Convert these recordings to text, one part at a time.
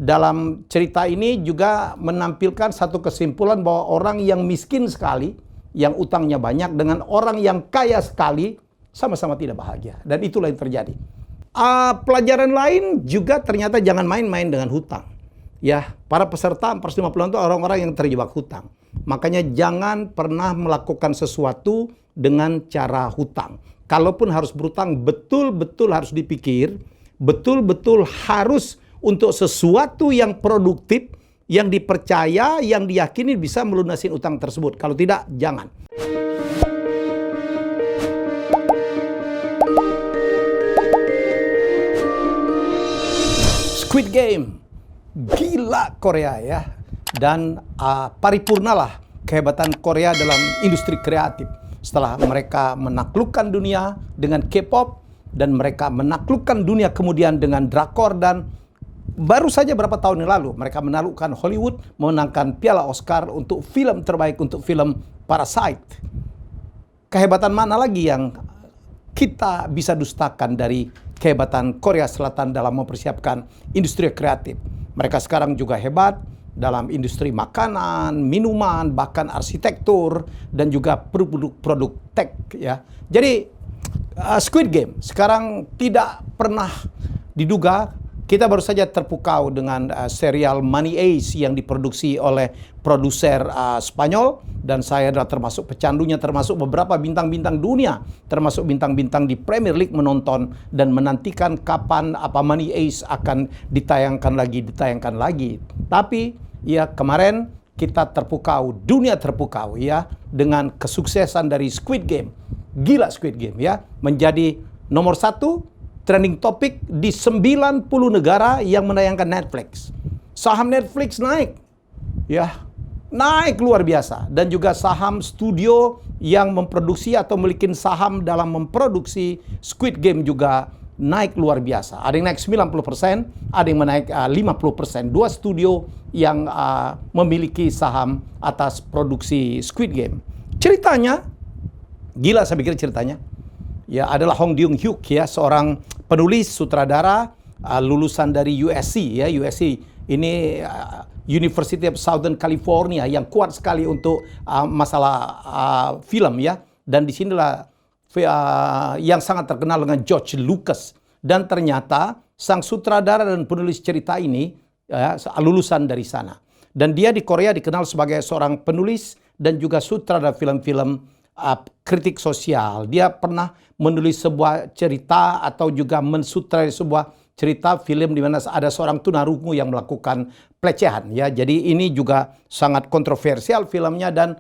dalam cerita ini juga menampilkan satu kesimpulan bahwa orang yang miskin sekali, yang utangnya banyak, dengan orang yang kaya sekali, sama-sama tidak bahagia. Dan itulah yang terjadi. Pelajaran lain juga ternyata jangan main-main dengan hutang. Ya, para peserta 450 itu orang-orang yang terjebak hutang. Makanya jangan pernah melakukan sesuatu dengan cara hutang. Kalaupun harus berhutang, betul-betul harus dipikir, betul-betul harus untuk sesuatu yang produktif, yang dipercaya, yang diyakini bisa melunasi utang tersebut. Kalau tidak, jangan. Squid Game. Gila Korea ya. Dan paripurnalah kehebatan Korea dalam industri kreatif. Setelah mereka menaklukkan dunia dengan K-pop, dan mereka menaklukkan dunia kemudian dengan drakor, dan baru saja berapa tahun yang lalu mereka menaklukkan Hollywood, memenangkan piala Oscar untuk film terbaik untuk film Parasite. Kehebatan mana lagi yang kita bisa dustakan dari kehebatan Korea Selatan dalam mempersiapkan industri kreatif? Mereka sekarang juga hebat dalam industri makanan, minuman, bahkan arsitektur, dan juga produk-produk tech ya. Jadi Squid Game sekarang tidak pernah diduga. Kita baru saja terpukau dengan serial Money Heist yang diproduksi oleh produser Spanyol, dan saya adalah termasuk pecandunya, termasuk beberapa bintang-bintang dunia, termasuk bintang-bintang di Premier League menonton dan menantikan kapan Money Heist akan ditayangkan lagi. Tapi ya kemarin kita terpukau, dunia terpukau ya dengan kesuksesan dari Squid Game. Gila Squid Game ya, menjadi nomor 1 trending topik di 90 negara yang menayangkan Netflix. Saham Netflix naik. Ya, naik luar biasa. Dan juga saham studio yang memproduksi atau memiliki saham dalam memproduksi Squid Game juga naik luar biasa. Ada yang naik 90%, ada yang menaik 50%. Dua studio yang memiliki saham atas produksi Squid Game. Ceritanya, gila saya pikir ceritanya. Ya, adalah Hong Dong-hyuk ya, seorang penulis sutradara lulusan dari USC ya. USC ini University of Southern California yang kuat sekali untuk masalah film ya. Dan disinilah yang sangat terkenal dengan George Lucas. Dan ternyata sang sutradara dan penulis cerita ini ya, lulusan dari sana. Dan dia di Korea dikenal sebagai seorang penulis dan juga sutradara film-film kritik sosial. Dia pernah menulis sebuah cerita atau juga mensutradarai sebuah cerita film di mana ada seorang tunarungu yang melakukan pelecehan ya. Jadi ini juga sangat kontroversial filmnya, dan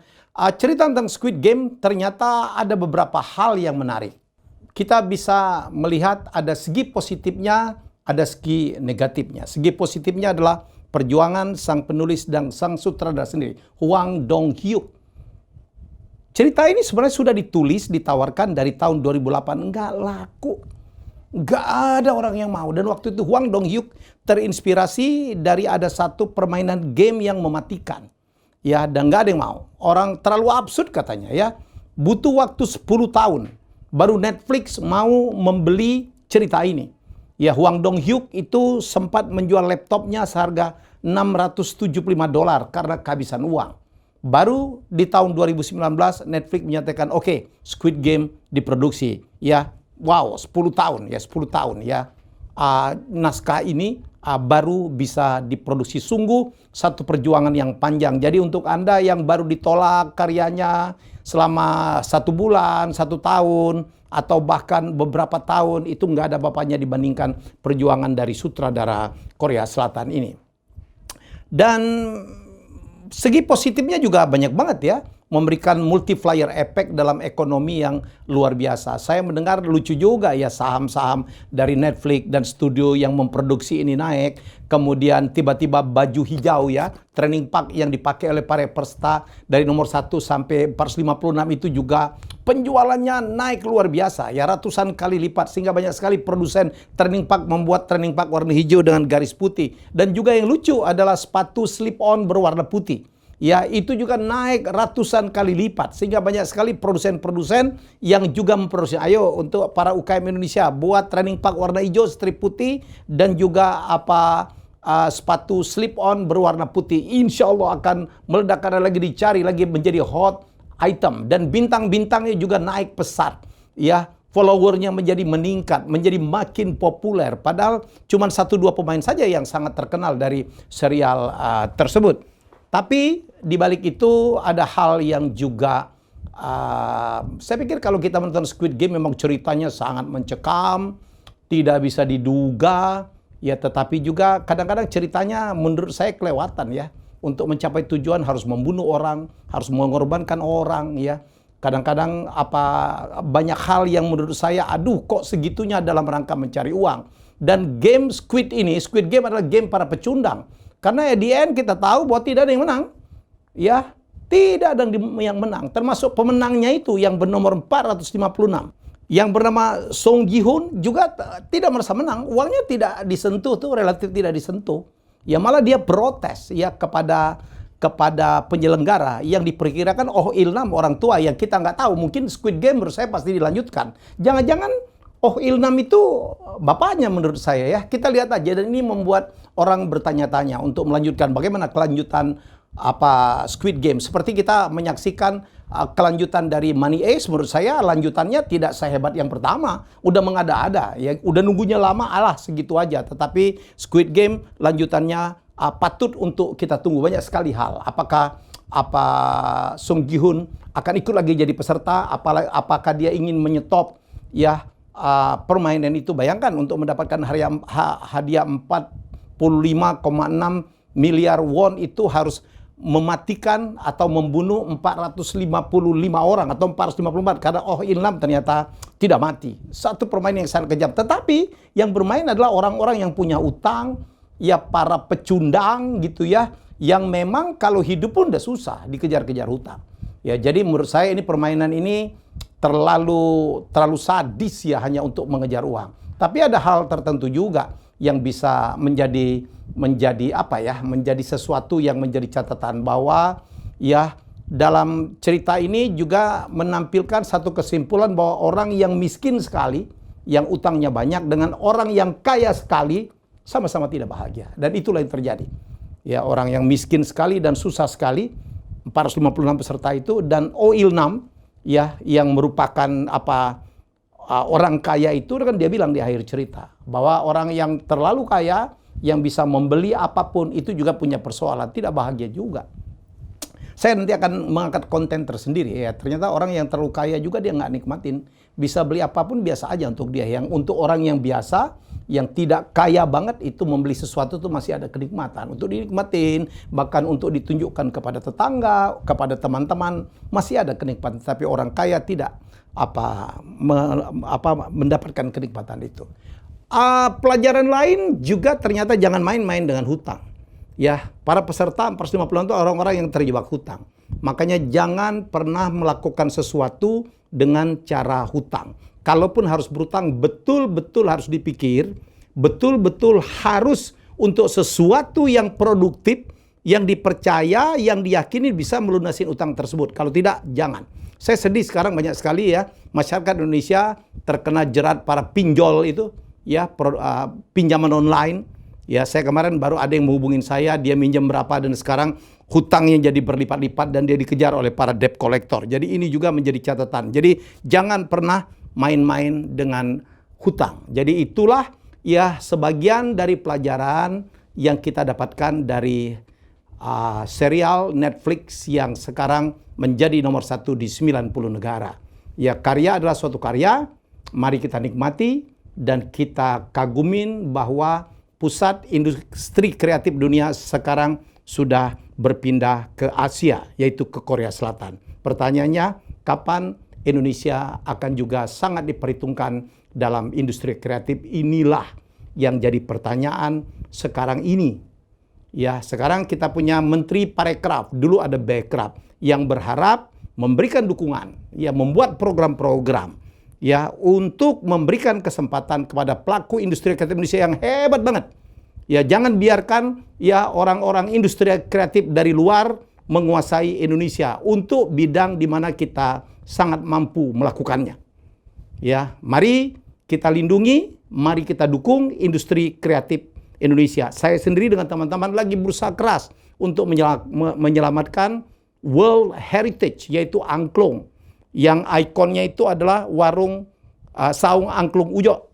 cerita tentang Squid Game ternyata ada beberapa hal yang menarik. Kita bisa melihat ada segi positifnya, ada segi negatifnya. Segi positifnya adalah perjuangan sang penulis dan sang sutradara sendiri, Hwang Dong-hyuk. Cerita ini sebenarnya sudah ditulis, ditawarkan dari tahun 2008. Nggak laku. Nggak ada orang yang mau. Dan waktu itu Hwang Dong-hyuk terinspirasi dari ada satu permainan game yang mematikan. Ya, dan nggak ada yang mau. Orang terlalu absurd katanya ya. Butuh waktu 10 tahun. Baru Netflix mau membeli cerita ini. Ya, Hwang Dong-hyuk itu sempat menjual laptopnya seharga $675 karena kehabisan uang. Baru di tahun 2019 Netflix menyatakan oke, Squid Game diproduksi. Ya, wow, 10 tahun ya. Naskah ini baru bisa diproduksi. Sungguh satu perjuangan yang panjang. Jadi untuk Anda yang baru ditolak karyanya selama 1 bulan, 1 tahun, atau bahkan beberapa tahun, itu nggak ada bapaknya dibandingkan perjuangan dari sutradara Korea Selatan ini. Dan segi positifnya juga banyak banget ya, memberikan multiplier effect dalam ekonomi yang luar biasa. Saya mendengar lucu juga ya, saham-saham dari Netflix dan studio yang memproduksi ini naik. Kemudian tiba-tiba baju hijau ya, training pack yang dipakai oleh para peserta dari nomor 1 sampai 456 itu juga penjualannya naik luar biasa ya, ratusan kali lipat, sehingga banyak sekali produsen training pack membuat training pack warna hijau dengan garis putih. Dan juga yang lucu adalah sepatu slip-on berwarna putih. Ya, itu juga naik ratusan kali lipat, sehingga banyak sekali produsen-produsen yang juga memproduksi. Ayo untuk para UKM Indonesia, buat training pack warna hijau strip putih, dan juga sepatu slip-on berwarna putih. Insya Allah akan meledak karena lagi dicari, lagi menjadi hot item. Dan bintang-bintangnya juga naik pesat. Ya, followernya menjadi meningkat, menjadi makin populer. Padahal cuma 1-2 pemain saja yang sangat terkenal dari serial tersebut. Tapi di balik itu ada hal yang juga saya pikir kalau kita menonton Squid Game memang ceritanya sangat mencekam, tidak bisa diduga, ya, tetapi juga kadang-kadang ceritanya menurut saya kelewatan ya. Untuk mencapai tujuan harus membunuh orang, harus mengorbankan orang ya. Kadang-kadang banyak hal yang menurut saya aduh kok segitunya dalam rangka mencari uang. Dan game Squid Game adalah game para pecundang. Karena di end kita tahu bahwa tidak ada yang menang. Ya, tidak ada yang menang. Termasuk pemenangnya itu yang bernomor 456. Yang bernama Song Ji-hoon juga tidak merasa menang. Uangnya tidak disentuh tuh, relatif tidak disentuh. Ya malah dia protes ya kepada penyelenggara yang diperkirakan Oh Il-nam orang tua yang kita nggak tahu. Mungkin Squid Game menurut saya pasti dilanjutkan. Jangan-jangan Oh Il-nam itu bapaknya menurut saya ya. Kita lihat aja, dan ini membuat orang bertanya-tanya untuk melanjutkan bagaimana kelanjutan Squid Game. Seperti kita menyaksikan kelanjutan dari Money Heist, menurut saya lanjutannya tidak sehebat yang pertama. Udah mengada-ada, ya, udah nunggunya lama, alah segitu aja. Tetapi Squid Game lanjutannya patut untuk kita tunggu. Banyak sekali hal. Apakah Song Ji-hoon akan ikut lagi jadi peserta? Apakah dia ingin menyetop ya permainan itu? Bayangkan untuk mendapatkan hadiah 45,6 miliar won itu harus mematikan atau membunuh 455 orang atau 454 karena Oh Il-nam ternyata tidak mati. Satu permainan yang sangat kejam. Tetapi yang bermain adalah orang-orang yang punya utang, ya para pecundang gitu ya, yang memang kalau hidup pun udah susah dikejar-kejar hutang. Ya, jadi menurut saya ini permainan ini terlalu sadis ya hanya untuk mengejar uang. Tapi ada hal tertentu juga yang bisa menjadi sesuatu yang menjadi catatan bahwa ya dalam cerita ini juga menampilkan satu kesimpulan bahwa orang yang miskin sekali, yang utangnya banyak dengan orang yang kaya sekali sama-sama tidak bahagia, dan itulah yang terjadi. Ya, orang yang miskin sekali dan susah sekali 456 peserta itu, dan Oh Il-nam ya yang merupakan orang kaya itu kan dia bilang di akhir cerita bahwa orang yang terlalu kaya yang bisa membeli apapun itu juga punya persoalan, tidak bahagia juga. Saya nanti akan mengangkat konten tersendiri ya. Ternyata orang yang terlalu kaya juga dia nggak nikmatin. Bisa beli apapun biasa aja untuk dia. Yang untuk orang yang biasa, yang tidak kaya banget itu membeli sesuatu itu masih ada kenikmatan. Untuk dinikmatin, bahkan untuk ditunjukkan kepada tetangga, kepada teman-teman, masih ada kenikmatan. Tapi orang kaya tidak mendapatkan kenikmatan itu. Pelajaran lain juga ternyata jangan main-main dengan hutang. Ya, para peserta 450 itu orang-orang yang terjebak hutang. Makanya jangan pernah melakukan sesuatu dengan cara hutang. Kalaupun harus berhutang, betul-betul harus dipikir, betul-betul harus untuk sesuatu yang produktif, yang dipercaya, yang diyakini bisa melunasi utang tersebut. Kalau tidak, jangan. Saya sedih sekarang banyak sekali ya, masyarakat Indonesia terkena jerat para pinjol itu, ya, pinjaman online. Ya, saya kemarin baru ada yang menghubungin saya, dia minjem berapa dan sekarang hutangnya jadi berlipat-lipat dan dia dikejar oleh para debt collector. Jadi ini juga menjadi catatan. Jadi jangan pernah main-main dengan hutang. Jadi itulah ya sebagian dari pelajaran yang kita dapatkan dari serial Netflix yang sekarang menjadi nomor 1 di 90 negara. Ya, karya adalah suatu karya, mari kita nikmati dan kita kagumin bahwa pusat industri kreatif dunia sekarang sudah berpindah ke Asia, yaitu ke Korea Selatan. Pertanyaannya, kapan Indonesia akan juga sangat diperhitungkan dalam industri kreatif? Inilah yang jadi pertanyaan sekarang ini. Ya, sekarang kita punya Menteri Parekraf, dulu ada Bekraf, yang berharap memberikan dukungan, ya, membuat program-program, ya, untuk memberikan kesempatan kepada pelaku industri kreatif Indonesia yang hebat banget. Ya, jangan biarkan ya orang-orang industri kreatif dari luar menguasai Indonesia untuk bidang di mana kita sangat mampu melakukannya. Ya, mari kita lindungi, mari kita dukung industri kreatif Indonesia. Saya sendiri dengan teman-teman lagi berusaha keras untuk menyelamatkan World Heritage, yaitu angklung. Yang ikonnya itu adalah warung saung angklung Ujo.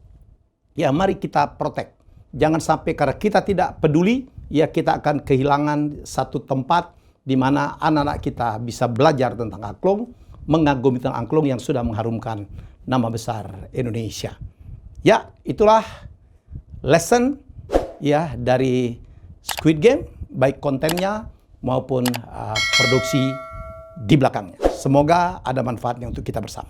Ya, mari kita protect. Jangan sampai karena kita tidak peduli, ya kita akan kehilangan satu tempat di mana anak-anak kita bisa belajar tentang angklung, mengagumi tentang angklung yang sudah mengharumkan nama besar Indonesia. Ya, itulah lesson ya dari Squid Game, baik kontennya maupun produksi di belakangnya. Semoga ada manfaatnya untuk kita bersama.